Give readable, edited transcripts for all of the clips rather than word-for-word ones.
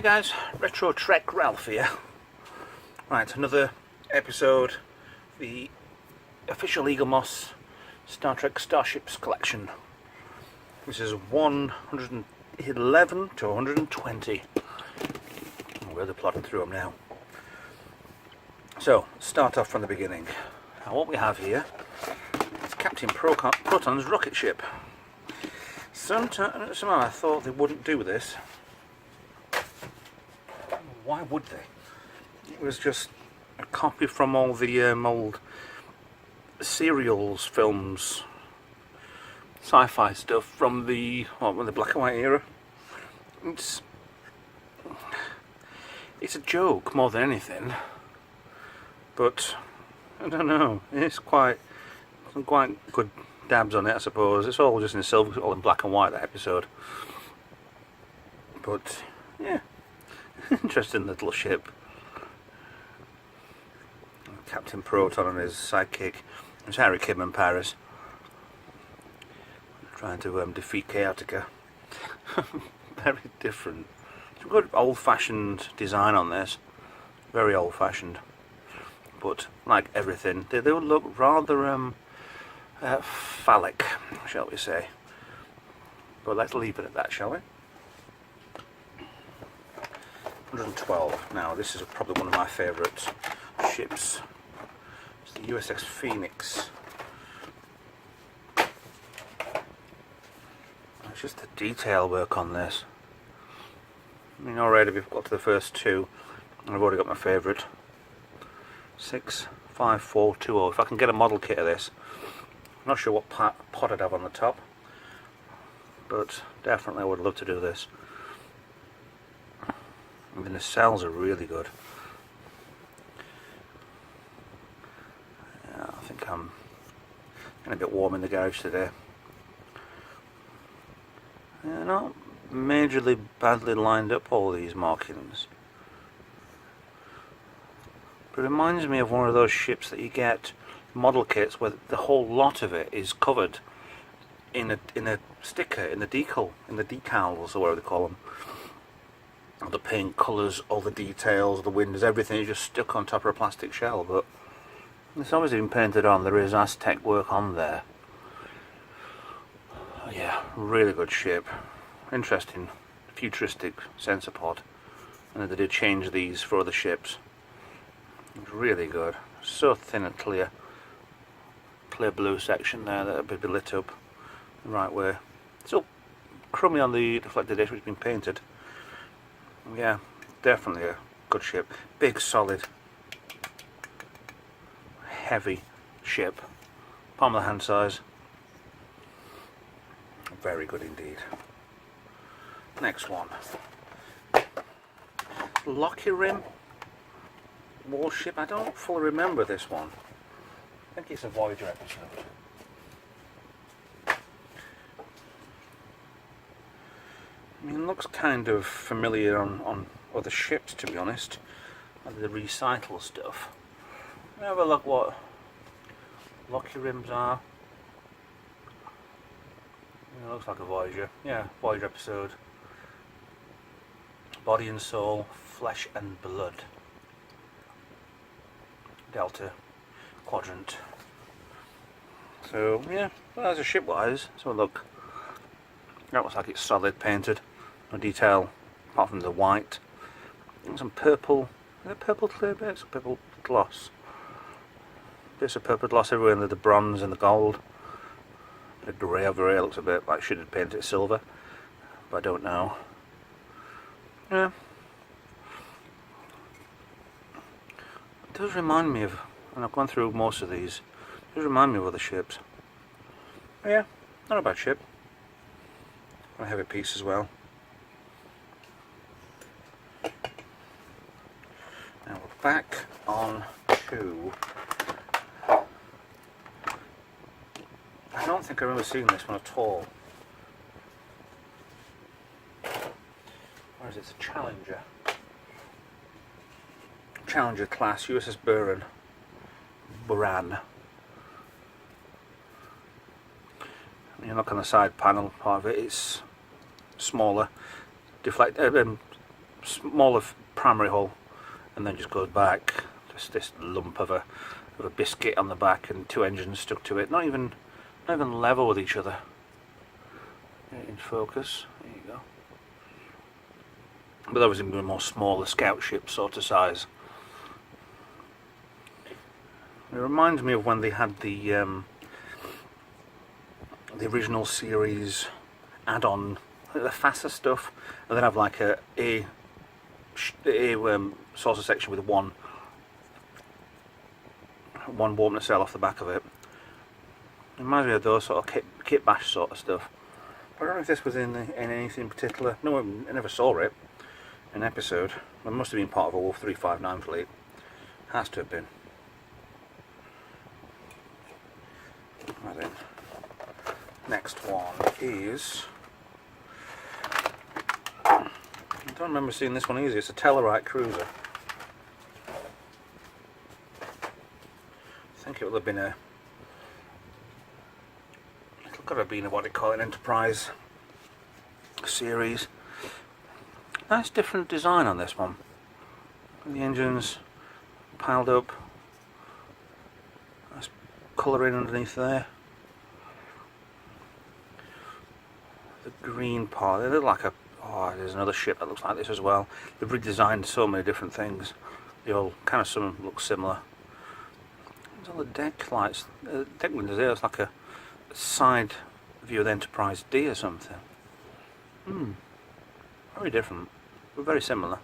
Hi guys, Retro Trek Ralph here. Right, another episode, the official Eaglemoss Star Trek Starships collection. This is 111 to 120. I'm really plodding through them now. So, start off from the beginning. Now what we have here is Captain Proton's rocket ship. Somehow I thought they wouldn't do this. Why would they? It was just a copy from all the old serials, films, sci-fi stuff from the black and white era. It's a joke more than anything, but I don't know. It's some quite good dabs on it, I suppose. It's all just in silver, all in black and white, that episode. But yeah. Interesting little ship. Captain Proton and his sidekick, it's Harry, Kim and Paris, trying to defeat Chaotica. Very different. It's a good old-fashioned design on this. Very old-fashioned. But like everything, they would look rather phallic, shall we say. But let's leave it at that, shall we? 112. Now this is probably one of my favourite ships. It's the USS Phoenix. It's just the detail work on this. I mean, already we've got to the first two and I've already got my favourite. 65420. If I can get a model kit of this, I'm not sure what pot I'd have on the top, but definitely I would love to do this. I mean, the cells are really good. Yeah, I think I'm getting a bit warm in the garage today. They're not majorly badly lined up, all these markings. But it reminds me of one of those ships that you get model kits where the whole lot of it is covered in a sticker, in the decals, or whatever they call them. All the paint colours, all the details, the windows, everything is just stuck on top of a plastic shell, but it's obviously been painted on. There is Aztec work on there. Yeah, really good ship. Interesting, futuristic sensor pod. And they did change these for other ships. It's really good. So thin and clear. Clear blue section there that would be lit up the right way. Still crummy on the deflected edge, which has been painted. Yeah, definitely a good ship. Big, solid, heavy ship. Palm of the hand size. Very good indeed. Next one. Lockheed Rim warship. I don't fully remember this one. I think it's a Voyager episode. I mean, it looks kind of familiar on other ships, to be honest, and the recycle stuff. Let me have a look what Lockheed rims are. Yeah, it looks like a Voyager. Yeah, Voyager episode. Body and Soul, Flesh and Blood. Delta Quadrant. So, yeah, well, as a ship-wise, so look. That looks like it's solid, painted. No detail apart from the white. And some purple. Is it purple clear bits or purple gloss? Bits of purple gloss everywhere, and the bronze and the gold. The grey over here looks a bit like should have painted it silver, but I don't know. Yeah. It does remind me of, and I've gone through most of these, it does remind me of other ships. But yeah, not a bad ship. A heavy piece as well. Now we're back on to, I don't think I remember seeing this one at all. Where is it? It's a Challenger. Challenger class, USS Buran. You look on the side panel part of it, it's smaller, smaller primary hull, and then just goes back. Just this lump of a biscuit on the back and two engines stuck to it. Not even level with each other. In focus. There you go. But obviously a more smaller scout ship sort of size. It reminds me of when they had the original series add-on, the faster stuff, and then have like a saucer section with one warp nacelle off the back of it. It reminds me of those sort of kit bash sort of stuff. I don't know if this was in anything particular. No, I never saw it in an episode. It must have been part of a Wolf 359 fleet. Has to have been. Right then. Next one is... I don't remember seeing this one either. It's a Tellarite cruiser. I think it would have been a... It'll got to have been a, what they call it, an Enterprise series. Nice different design on this one. The engines piled up. Nice colouring underneath there. The green part, they look like a... Oh, there's another ship that looks like this as well. They've redesigned so many different things. They all kind of some look similar. There's all the deck lights, deck windows there. It's like a side view of the Enterprise D or something. Very different, but very similar.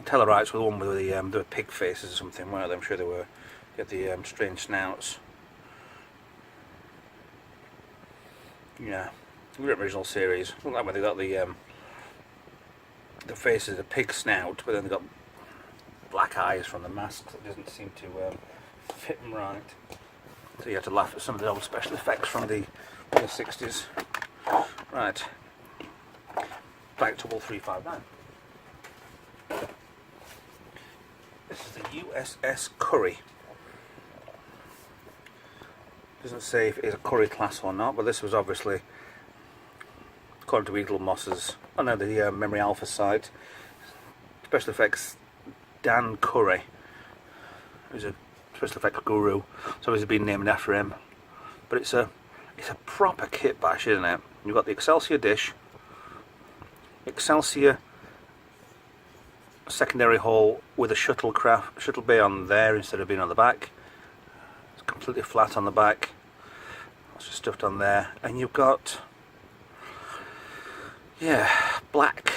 Tellarites were the one with the pig faces or something, weren't they? I'm sure they were. Get the strange snouts. Yeah, the original series. Look like when they got the faces, the pig snout, but then they got black eyes from the masks. It doesn't seem to fit them right. So you have to laugh at some of the old special effects from the 60s. Right, back to Wolf 359. This is the USS Curry. Doesn't say if it is a Curry class or not, but this was obviously, according to Eaglemoss's, the Memory Alpha site, special effects Dan Curry, who's a special effects guru. It's obviously been named after him. But it's a proper kit bash, isn't it? You've got the Excelsior dish, Excelsior secondary hull with a shuttle bay on there instead of being on the back. It's completely flat on the back. Lots of stuff on there, and you've got black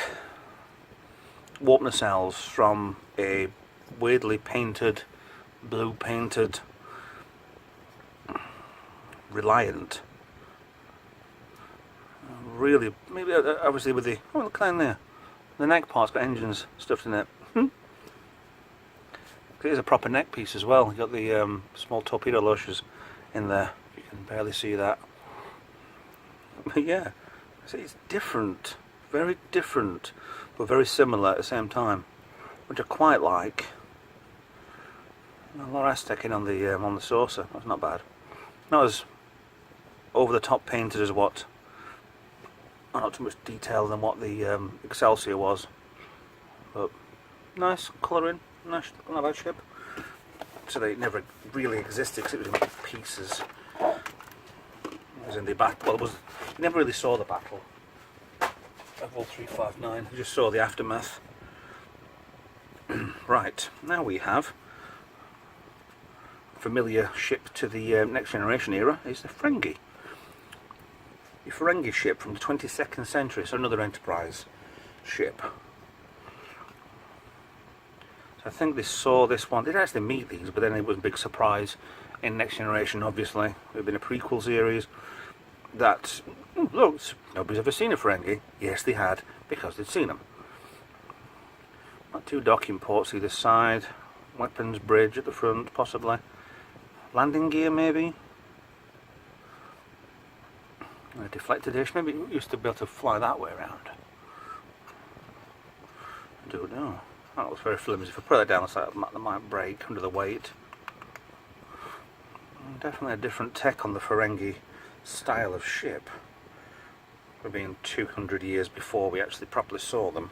warp nacelles from a weirdly painted, blue painted Reliant. Really, maybe obviously with the look down there. The neck part's got engines stuffed in it. It is a proper neck piece as well. You've got the small torpedo lashes in there. You can barely see that. But yeah, it's different. Very different, but very similar at the same time. Which I quite like. A lot of Aztec on the saucer. That's not bad. Not as over the top painted as what... Not too much detail than what the Excelsior was, but nice colouring, nice, not a bad ship. So they never really existed because it was in pieces. It was in the battle. Well, you never really saw the battle of Wolf 359. You just saw the aftermath. Right, now we have a familiar ship to the Next Generation era. Is the Ferengi. The Ferengi ship from the 22nd century, so another Enterprise ship. So I think they saw this one, they didn't actually meet these, but then it was a big surprise in Next Generation, obviously. It had been a prequel series that, look, nobody's ever seen a Ferengi. Yes, they had, because they'd seen them. Not two docking ports either side, weapons bridge at the front, possibly. Landing gear, maybe? A deflector dish, maybe it used to be able to fly that way around. I don't know. That looks very flimsy. If I put that down the side, that might break under the weight. Definitely a different tech on the Ferengi style of ship. for being 200 years before we actually properly saw them.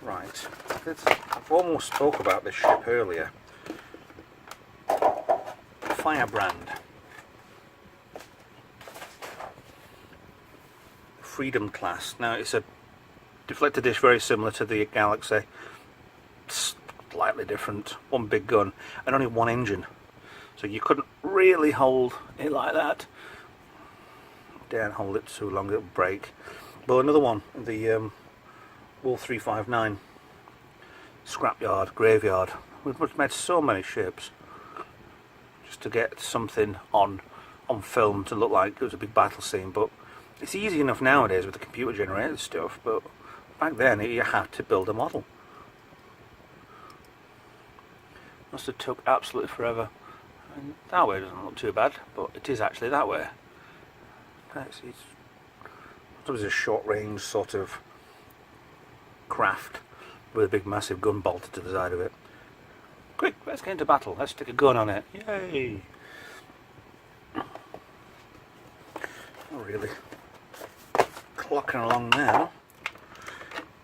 Right, I've almost spoke about this ship earlier. Firebrand. Freedom class. Now it's a deflector dish very similar to the Galaxy. Slightly different. One big gun and only one engine. So you couldn't really hold it like that. Don't hold it too long, it'll break. But another one, the Wool 359 scrapyard, graveyard. We've made so many ships just to get something on film to look like it was a big battle scene. But it's easy enough nowadays with the computer generated stuff, but back then you had to build a model. Must have took absolutely forever. And that way doesn't look too bad, but it is actually that way. It was a short range sort of craft with a big massive gun bolted to the side of it. Quick, let's get into battle. Let's stick a gun on it. Yay! Not really clocking along now.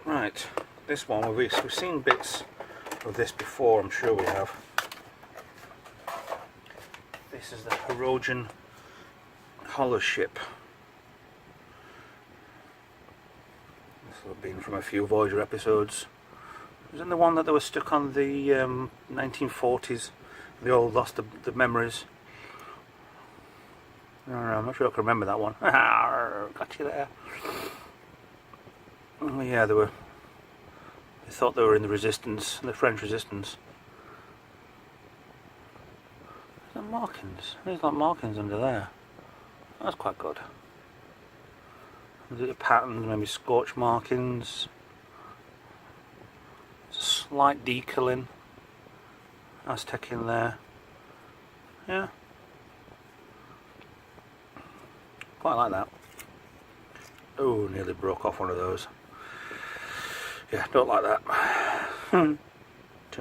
Right, this one we've seen bits of this before, I'm sure we have. This is the Hirogen hollow ship. This will have been from a few Voyager episodes. It was in the one that they were stuck on the 1940s. They all lost the memories. I don't know, I'm not sure I can remember that one. Got you there. Oh yeah, they thought they were in the resistance, the French resistance. There's markings. There's like markings under there. That's quite good. There's patterns, maybe scorch markings. There's a slight decal in. Aztec in there. Yeah. Quite like that. Oh, nearly broke off one of those. Yeah, don't like that. Too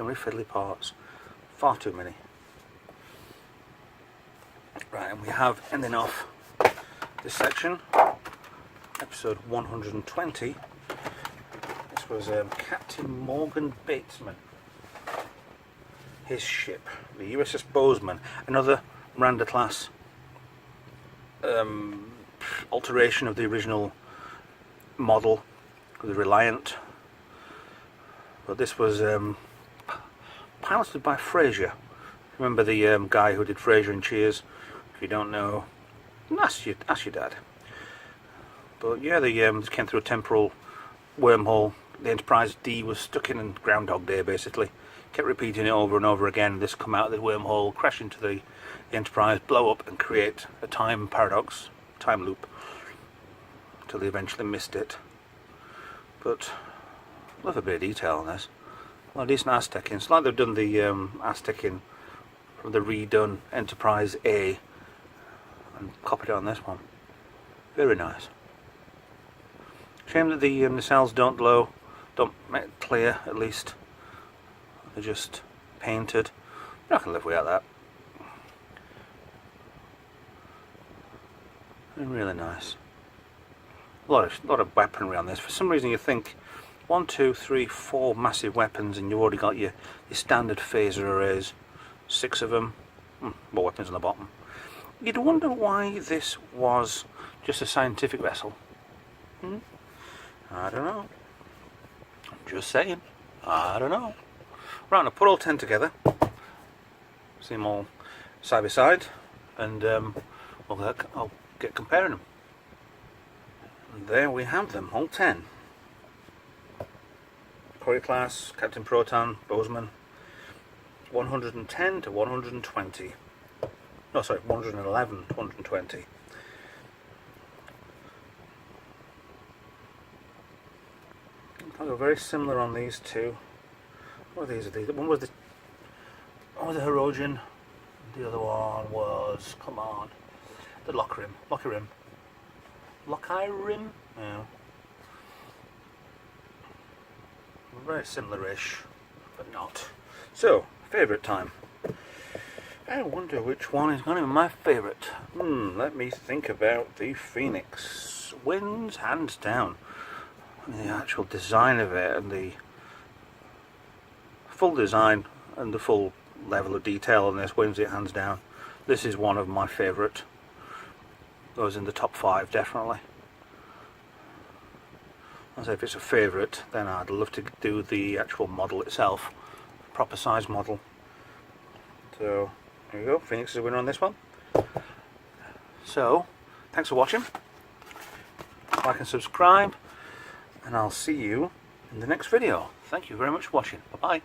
many fiddly parts. Far too many. Right, and we have ending off this section, episode 120. This was Captain Morgan Batesman. His ship, the USS Bozeman, another Miranda class alteration of the original model, the Reliant. But this was piloted by Fraser. Remember the guy who did Fraser and Cheers? If you don't know, ask your dad. But yeah, they came through a temporal wormhole. The Enterprise D was stuck in Groundhog Day, basically. Kept repeating it over and over again. This come out of the wormhole, crash into the Enterprise, blow up and create a time paradox, time loop, until they eventually missed it. But love a bit of detail on this. Well, decent Aztec in. It's like they've done the Aztec in from the redone Enterprise A and copied it on this one. Very nice. Shame that the nacelles don't glow, don't make it clear at least. They're just painted. I can live without that. They're really nice. A lot of weaponry on this. For some reason you think 1, 2, 3, 4 massive weapons and you've already got your standard phaser arrays. 6 of them. More weapons on the bottom. You'd wonder why this was just a scientific vessel. I don't know. I'm just saying. I don't know. Right, I'll put all 10 together. See them all side by side, and I'll get comparing them. And there we have them, all 10. Corey class, Captain Proton, Bozeman. 110 to 120. No, sorry, 111 to 120. They're very similar on these two. What are these? One was the Hirogen. The other one was, come on, the Lockeye Rim. Yeah. Very similar-ish, but not. So, favourite time. I wonder which one is going to be my favourite. Let me think about the Phoenix. Wins hands down. The actual design of it and the full design and the full level of detail on this wins it hands down. This is one of my favourite. Goes in the top 5 definitely. As if it's a favourite, then I'd love to do the actual model itself, proper size model. So there you go, Phoenix is a winner on this one. So thanks for watching. Like and subscribe, and I'll see you in the next video. Thank you very much for watching. Bye bye.